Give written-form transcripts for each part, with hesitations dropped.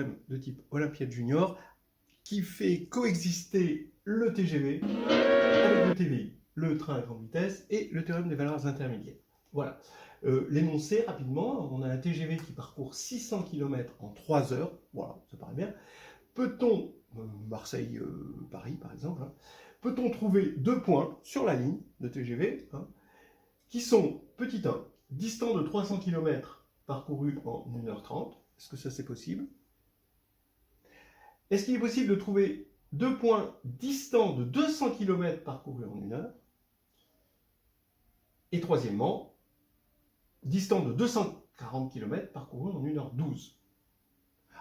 problème de type Olympiade Junior qui fait coexister le TGV avec le TVI, le train à grande vitesse, et le théorème des valeurs intermédiaires. Voilà. L'énoncé, rapidement, on a un TGV qui parcourt 600 km en 3 heures, voilà, ça paraît bien. Peut-on, Marseille-Paris par exemple, hein, peut-on trouver 2 points sur la ligne de TGV hein, qui sont, petit 1, distants de 300 km parcourus en 1h30, est-ce que ça c'est possible? Est-ce qu'il est possible de trouver 2 points distants de 200 km parcourus en 1 heure? Et troisièmement, distant de 240 km parcourus en 1h12.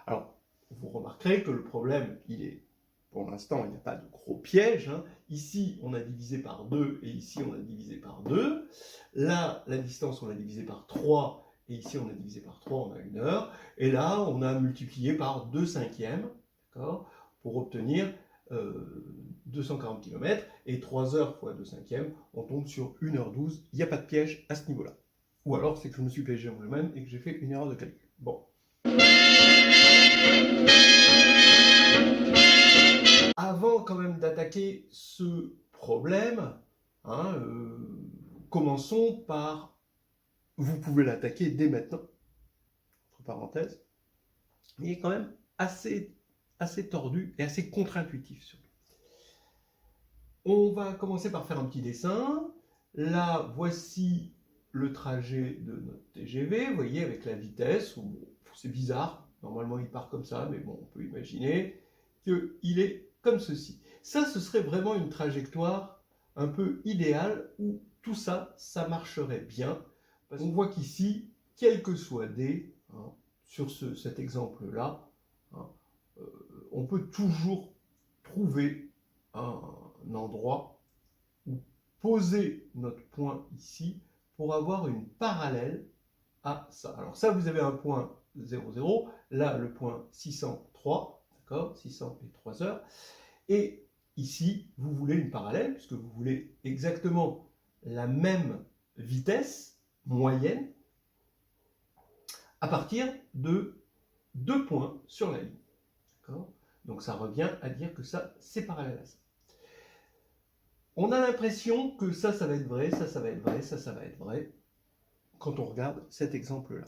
Alors, vous remarquerez que le problème, il est, pour l'instant, il n'y a pas de gros piège. Hein. Ici, on a divisé par 2 et ici, on a divisé par 2. Là, la distance, on l'a divisé par 3 et ici, on a divisé par 3, on a 1 heure. Et là, on a multiplié par 2 cinquièmes, d'accord, pour obtenir 240 km. Et 3 heures fois 2 cinquièmes, on tombe sur 1h12. Il n'y a pas de piège à ce niveau-là. Ou alors, c'est que je me suis piégé moi-même et que j'ai fait une erreur de calcul. Bon. Avant quand même d'attaquer ce problème, hein, commençons par, vous pouvez l'attaquer dès maintenant, entre parenthèses, il est quand même assez tordu et assez contre-intuitif sur lui. On va commencer par faire un petit dessin. Là, voici le trajet de notre TGV, vous voyez, avec la vitesse, c'est bizarre, normalement il part comme ça, mais bon, on peut imaginer qu'il est comme ceci. Ça, ce serait vraiment une trajectoire un peu idéale où tout ça, ça marcherait bien. Parce qu'on voit qu'ici, quel que soit D, hein, sur cet exemple-là, hein, on peut toujours trouver un endroit où poser notre point ici pour avoir une parallèle à ça. Alors ça, vous avez un point 0, 0, là le point 603, d'accord, 600 et 3 heures, et ici, vous voulez une parallèle, puisque vous voulez exactement la même vitesse moyenne à partir de 2 points sur la ligne. Donc ça revient à dire que ça, c'est parallèle à ça. On a l'impression que ça va être vrai, ça va être vrai, ça va être vrai, quand on regarde cet exemple-là.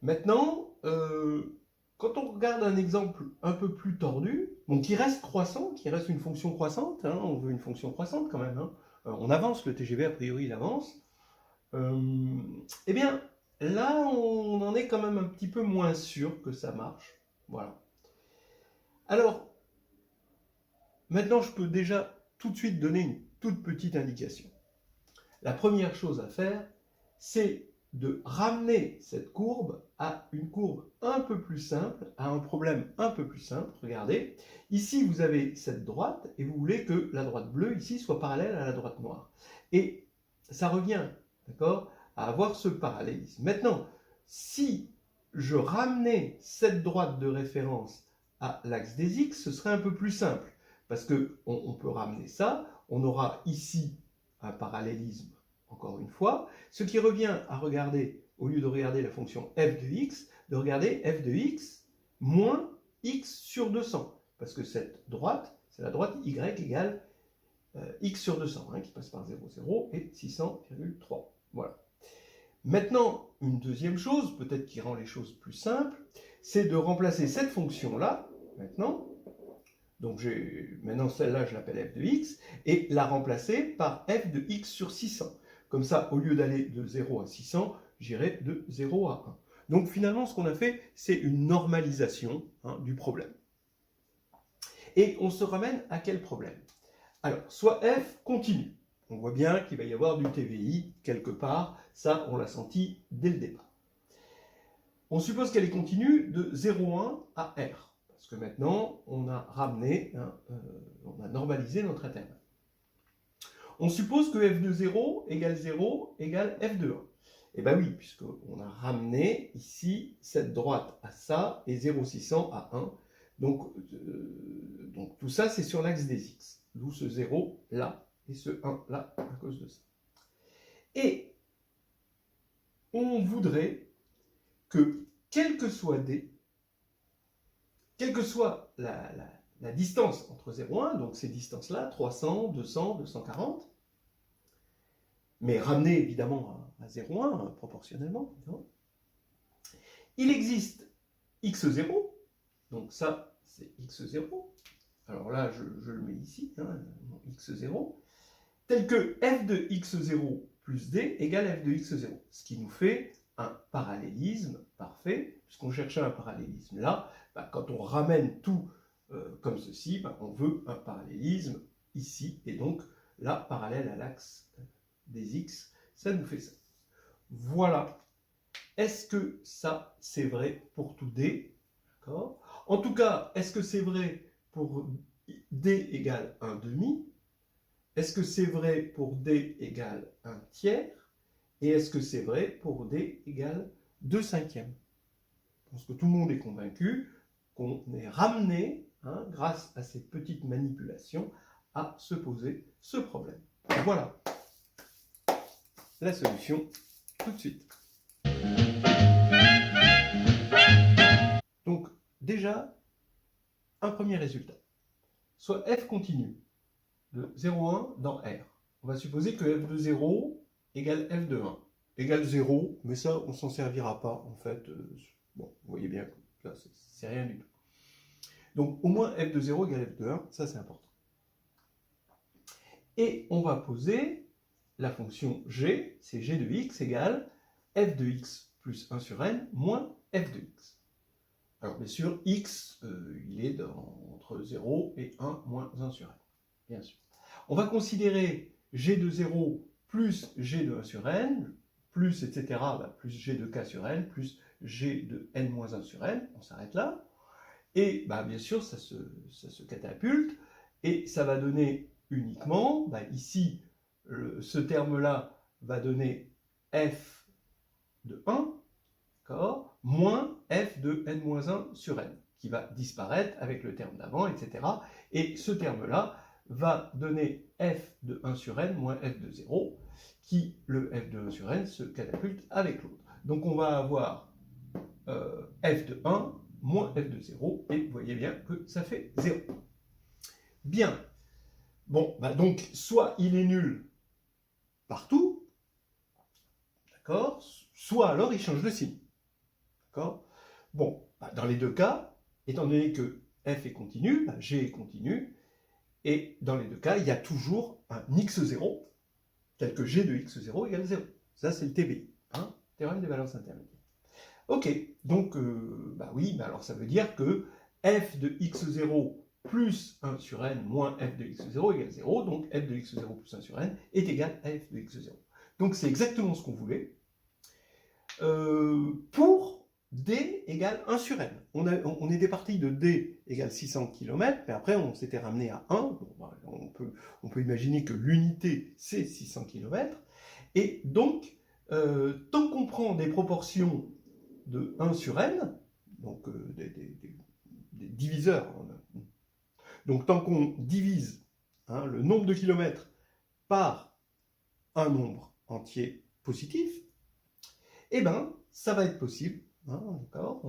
Maintenant, quand on regarde un exemple un peu plus tordu, donc qui reste croissant, qui reste une fonction croissante, hein, on veut une fonction croissante quand même, hein, on avance, le TGV a priori il avance, eh bien là on en est quand même un petit peu moins sûr que ça marche, voilà. Alors, maintenant je peux déjà tout de suite donner une toute petite indication. La première chose à faire, c'est de ramener cette courbe à une courbe un peu plus simple, à un problème un peu plus simple. Regardez, ici vous avez cette droite et vous voulez que la droite bleue ici soit parallèle à la droite noire. Et ça revient, d'accord, à avoir ce parallélisme. Maintenant, si je ramenais cette droite de référence à l'axe des x, ce serait un peu plus simple. Parce qu'on peut ramener ça, on aura ici un parallélisme, encore une fois, ce qui revient à regarder, au lieu de regarder la fonction f de x, de regarder f de x moins x sur 200. Parce que cette droite, c'est la droite y égale x sur 200, hein, qui passe par 0, 0 et 600,3. Voilà. Maintenant, une deuxième chose, peut-être qui rend les choses plus simples, c'est de remplacer cette fonction-là, maintenant, donc maintenant celle-là je l'appelle f de x, et la remplacer par f de x sur 600. Comme ça, au lieu d'aller de 0 à 600, j'irai de 0 à 1. Donc finalement, ce qu'on a fait, c'est une normalisation du problème. Et on se ramène à quel problème? Alors, soit f continue. On voit bien qu'il va y avoir du TVI quelque part. Ça, on l'a senti dès le départ. On suppose qu'elle est continue de 0,1 à R. Parce que maintenant, on a ramené, on a normalisé notre intervalle. On suppose que f de 0 égale 0 égale f de 1. Et bien oui, puisqu'on a ramené ici cette droite à ça et 0,600 à 1. Donc tout ça, c'est sur l'axe des x. D'où ce 0 là et ce 1 là à cause de ça. Et on voudrait que, quel que soit d, quelle que soit la distance entre 0 et 1, donc ces distances-là, 300, 200, 240, mais ramenées évidemment à 0,1 proportionnellement, évidemment. Il existe x0, donc ça c'est x0, alors là je le mets ici, hein, x0, tel que f de x0 plus d égale f de x0, ce qui nous fait un parallélisme parfait, puisqu'on cherchait un parallélisme là, quand on ramène tout comme ceci, on veut un parallélisme ici, et donc là, parallèle à l'axe des x, ça nous fait ça. Voilà. Est-ce que ça, c'est vrai pour tout d? En tout cas, est-ce que c'est vrai pour d égale 1/2? Est-ce que c'est vrai pour d égale 1/3? Et est-ce que c'est vrai pour d égale 2/5? Je pense que tout le monde est convaincu qu'on est ramené, hein, grâce à ces petites manipulations, à se poser ce problème. Voilà la solution tout de suite. Donc, déjà, un premier résultat. Soit f continue de 0,1 dans R. On va supposer que f de 0 égale f de 1. Égale 0, mais ça, on ne s'en servira pas, en fait. Bon, vous voyez bien que là, c'est rien du tout. Donc, au moins f de 0 égale f de 1, ça c'est important. Et on va poser la fonction g, c'est g de x égale f de x plus 1 sur n moins f de x. Alors bien sûr, x, il est entre 0 et 1 moins 1 sur n, bien sûr. On va considérer g de 0 plus g de 1 sur n, plus etc., plus g de k sur n, plus g de n moins 1 sur n, on s'arrête là. Et bien sûr, ça se catapulte, et ça va donner uniquement, ici, ce terme-là va donner f de 1, moins f de n-1 sur n, qui va disparaître avec le terme d'avant, etc. Et ce terme-là va donner f de 1 sur n moins f de 0, qui, le f de 1 sur n, se catapulte avec l'autre. Donc on va avoir f de 1 moins f de 0, et vous voyez bien que ça fait 0. Bien. Bon, donc, soit il est nul partout, d'accord, soit alors il change de signe. D'accord. Bon, dans les deux cas, étant donné que f est continu, g est continu, et dans les deux cas, il y a toujours un x0, tel que g de x0 égale 0. Ça, c'est le TBI, hein, théorème des balances intermédiaires. Ok, donc, oui, alors ça veut dire que f de x0 plus 1 sur n moins f de x0 égale 0, donc f de x0 plus 1 sur n est égal à f de x0. Donc c'est exactement ce qu'on voulait. Pour d égale 1 sur n. On était parti de d égale 600 km, mais après on s'était ramené à 1. Bon, on peut imaginer que l'unité c'est 600 km. Et donc, tant qu'on prend des proportions de 1 sur n, donc des diviseurs, donc tant qu'on divise le nombre de kilomètres par un nombre entier positif, eh bien, ça va être possible, d'accord,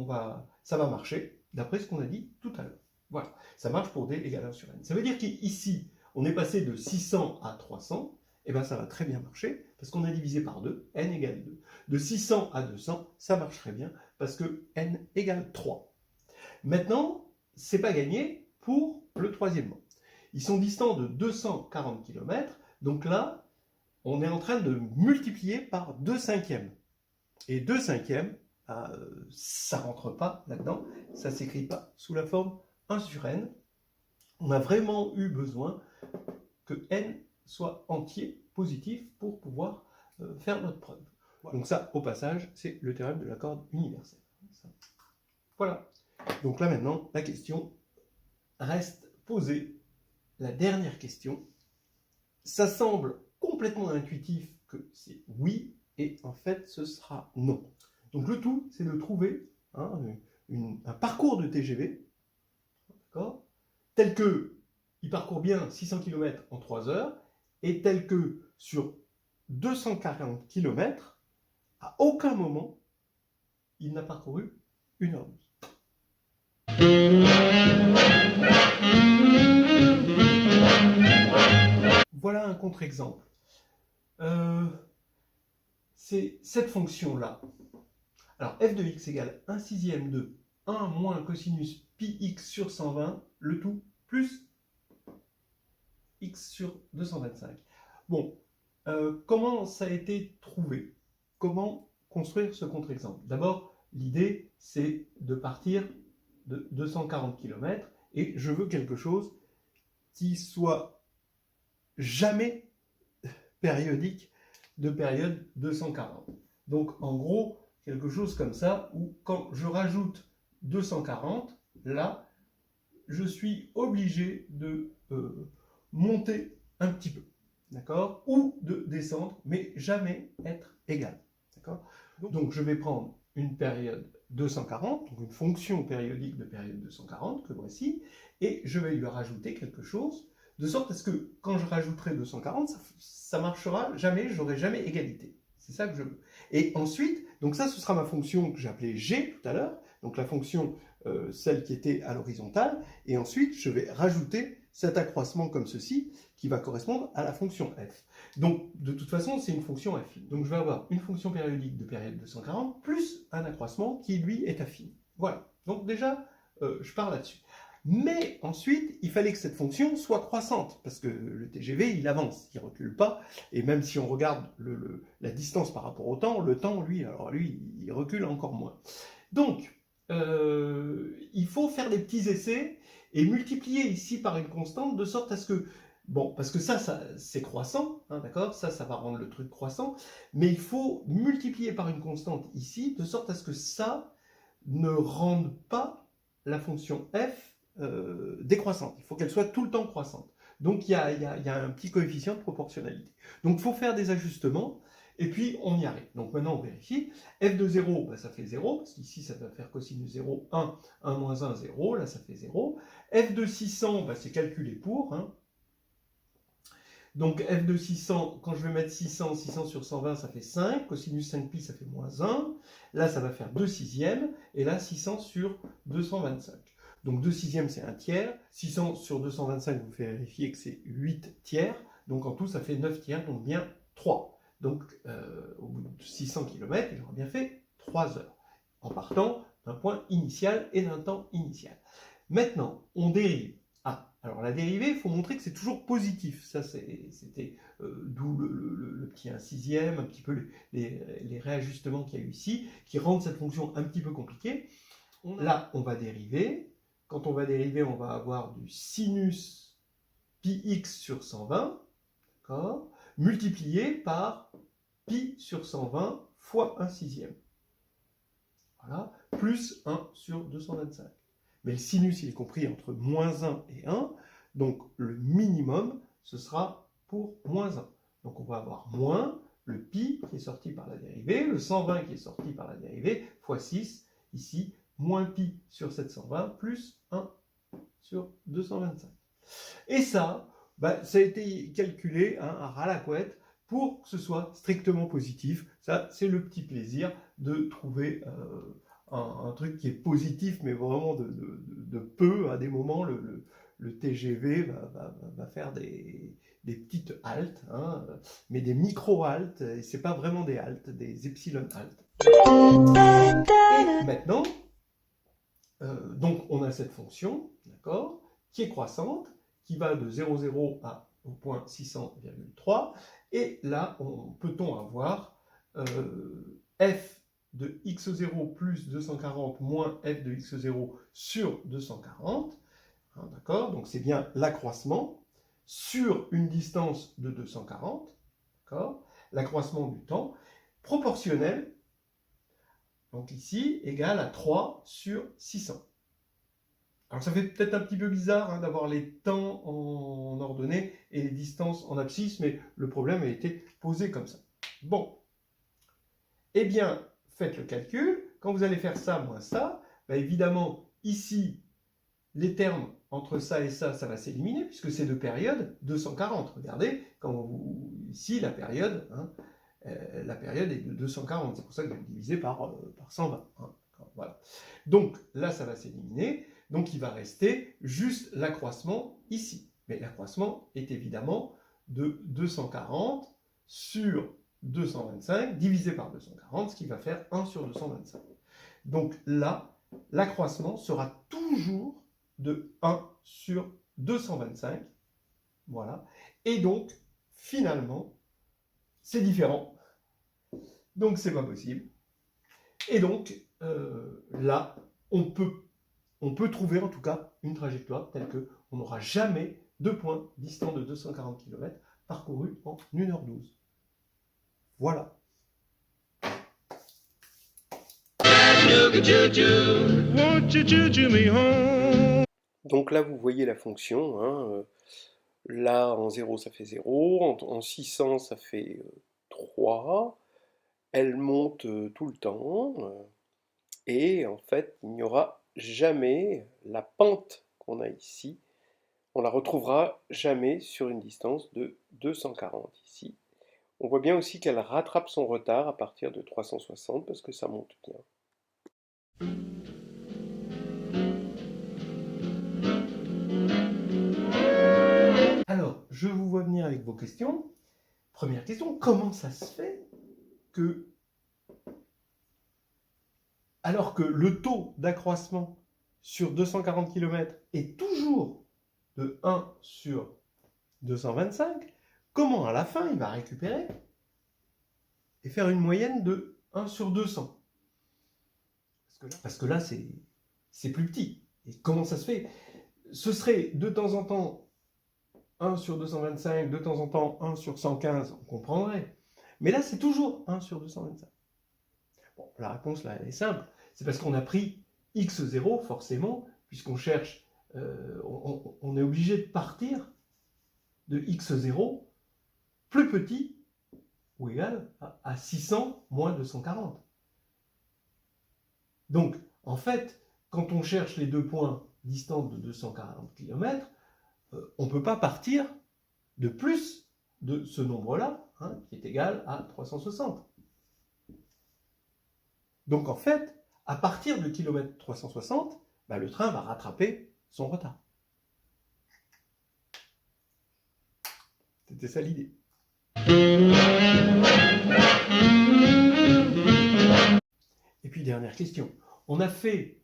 ça va marcher, d'après ce qu'on a dit tout à l'heure. Voilà, ça marche pour d égale 1 sur n. Ça veut dire qu'ici, on est passé de 600 à 300, eh bien ça va très bien marcher, parce qu'on a divisé par 2, n égale 2. De 600 à 200, ça marche très bien, parce que n égale 3. Maintenant, c'est pas gagné pour le troisième mot. Ils sont distants de 240 km, donc là, on est en train de multiplier par 2/5. Et 2/5, ça ne rentre pas là-dedans, ça ne s'écrit pas sous la forme 1 sur n. On a vraiment eu besoin que n soit entier, positif, pour pouvoir faire notre preuve. Voilà. Donc ça, au passage, c'est le théorème de la corde universelle. Voilà. Donc là maintenant, la question reste posée. La dernière question, ça semble complètement intuitif que c'est oui, et en fait ce sera non. Donc le tout, c'est de trouver un parcours de TGV, tel que il parcourt bien 600 km en 3 heures, et tel que sur 240 km, à aucun moment, il n'a parcouru 1h12. voilà un contre-exemple. C'est cette fonction-là. Alors, f de x égale 1 sixième de 1 moins cosinus pi x sur 120, le tout, plus x sur 225. Bon, comment ça a été trouvé? Comment construire ce contre-exemple? D'abord, l'idée, c'est de partir de 240 km, et je veux quelque chose qui soit jamais périodique de période 240. Donc, en gros, quelque chose comme ça, où quand je rajoute 240, là, je suis obligé de monter un petit peu, d'accord? Ou de descendre, mais jamais être égal, d'accord? Donc, je vais prendre une période 240, donc une fonction périodique de période 240, que voici, et je vais lui rajouter quelque chose, de sorte à ce que quand je rajouterai 240, ça marchera jamais, j'aurai jamais égalité. C'est ça que je veux. Et ensuite, donc ça, ce sera ma fonction que j'appelais G tout à l'heure, donc la fonction, celle qui était à l'horizontale, et ensuite, je vais rajouter cet accroissement comme ceci, qui va correspondre à la fonction f. Donc, de toute façon, c'est une fonction affine. Donc, je vais avoir une fonction périodique de période 240, plus un accroissement qui, lui, est affine. Voilà. Donc, déjà, je pars là-dessus. Mais ensuite, il fallait que cette fonction soit croissante, parce que le TGV, il avance, il ne recule pas, et même si on regarde la distance par rapport au temps, le temps, lui, il recule encore moins. Donc, il faut faire des petits essais, et multiplier ici par une constante, de sorte à ce que, bon, parce que ça c'est croissant, hein, d'accord, ça va rendre le truc croissant, mais il faut multiplier par une constante ici, de sorte à ce que ça ne rende pas la fonction f décroissante. Il faut qu'elle soit tout le temps croissante. Donc il y a un petit coefficient de proportionnalité. Donc il faut faire des ajustements, et puis on y arrive. Donc maintenant on vérifie. F de 0, bah, ça fait 0, parce qu'ici ça va faire cosinus 0, 1, 1 moins 1, 0, là ça fait 0. F de 600, bah, c'est calculé pour. Hein. Donc f de 600, quand je vais mettre 600, 600 sur 120, ça fait 5. Cosinus 5pi, ça fait moins 1. Là, ça va faire 2 sixièmes. Et là, 600 sur 225. Donc 2 sixièmes, c'est 1 tiers. 600 sur 225, vous vérifiez que c'est 8 tiers. Donc en tout, ça fait 9 tiers, donc bien 3. Donc au bout de 600 km, il aura bien fait 3 heures. En partant d'un point initial et d'un temps initial. Maintenant, on dérive. Alors la dérivée, il faut montrer que c'est toujours positif. Ça, c'était d'où le petit 1 sixième, un petit peu les réajustements qu'il y a eu ici, qui rendent cette fonction un petit peu compliquée. Là, on va dériver. Quand on va dériver, on va avoir du sinus pi x sur 120, d'accord, multiplié par pi sur 120 fois 1 sixième. Voilà, plus 1 sur 225. Mais le sinus, il est compris entre moins 1 et 1, donc le minimum, ce sera pour moins 1. Donc on va avoir moins le pi qui est sorti par la dérivée, le 120 qui est sorti par la dérivée, fois 6, ici, moins pi sur 720, plus 1 sur 225. Et ça, bah, ça a été calculé hein, à ras la couette pour que ce soit strictement positif. Ça, c'est le petit plaisir de trouver un truc qui est positif, mais vraiment de peu. À des moments, le TGV va faire des petites haltes, hein, mais des micro-haltes, et c'est pas vraiment des haltes, des epsilon haltes. Et maintenant, donc on a cette fonction, d'accord, qui est croissante, qui va de 0,0 au point 600,3, et là, peut-on avoir f de x0 plus 240 moins f de x0 sur 240, hein, d'accord, donc c'est bien l'accroissement sur une distance de 240, d'accord, l'accroissement du temps, proportionnel, donc ici, égal à 3 sur 600. Alors ça fait peut-être un petit peu bizarre hein, d'avoir les temps en ordonnée et les distances en abscisse, mais le problème a été posé comme ça. Bon, eh bien, faites le calcul. Quand vous allez faire ça moins ça, bah évidemment, ici, les termes entre ça et ça va s'éliminer, puisque c'est de période 240. Regardez, ici, la période est de 240. C'est pour ça que je vais diviser par 120. Hein. Voilà. Donc là, ça va s'éliminer. Donc il va rester juste l'accroissement ici. Mais l'accroissement est évidemment de 240 sur 225 divisé par 240, ce qui va faire 1 sur 225. Donc là, l'accroissement sera toujours de 1 sur 225. Voilà. Et donc, finalement, c'est différent. Donc, c'est pas possible. Et donc, là, on peut trouver en tout cas une trajectoire telle qu'on n'aura jamais deux points distants de 240 km parcourus en 1h12. Voilà. Donc là, vous voyez la fonction. Hein, là, en 0, ça fait 0. En 600, ça fait 3. Elle monte tout le temps. Et en fait, il n'y aura jamais la pente qu'on a ici. On la retrouvera jamais sur une distance de 240 ici. On voit bien aussi qu'elle rattrape son retard à partir de 360 parce que ça monte bien. Alors, je vous vois venir avec vos questions. Première question, comment ça se fait que, alors que le taux d'accroissement sur 240 km est toujours de 1 sur 225, comment à la fin il va récupérer et faire une moyenne de 1 sur 200? Parce que là, c'est plus petit. Et comment ça se fait? Ce serait de temps en temps 1 sur 225, de temps en temps 1 sur 115, on comprendrait. Mais là, c'est toujours 1 sur 225. Bon, la réponse, là, elle est simple. C'est parce qu'on a pris x0, forcément, puisqu'on cherche, on est obligé de partir de x0 plus petit ou égal à 600 moins 240. Donc, en fait, quand on cherche les deux points distants de 240 km, on ne peut pas partir de plus de ce nombre-là, hein, qui est égal à 360. Donc, en fait, à partir du kilomètre 360, le train va rattraper son retard. C'était ça l'idée. Et puis, dernière question. On a fait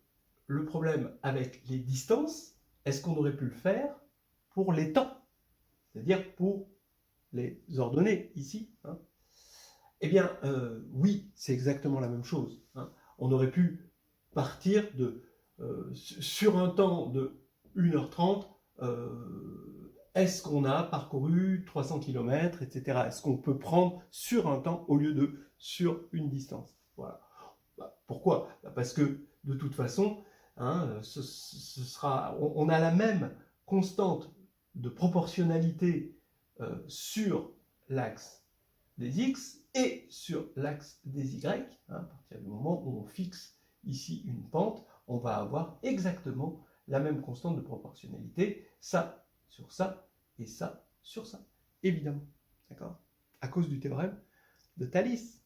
le problème avec les distances. Est-ce qu'on aurait pu le faire pour les temps? C'est-à-dire pour les ordonnées ici, hein? Eh bien, oui, c'est exactement la même chose, hein. On aurait pu partir sur un temps de 1h30, est-ce qu'on a parcouru 300 km, etc. Est-ce qu'on peut prendre sur un temps au lieu de sur une distance? Voilà. Pourquoi? Parce que, de toute façon, hein, on a la même constante de proportionnalité sur l'axe des x et sur l'axe des y. Hein, à partir du moment où on fixe ici une pente, on va avoir exactement la même constante de proportionnalité, ça sur ça et ça sur ça, évidemment. D'accord? À cause du théorème de Thalys.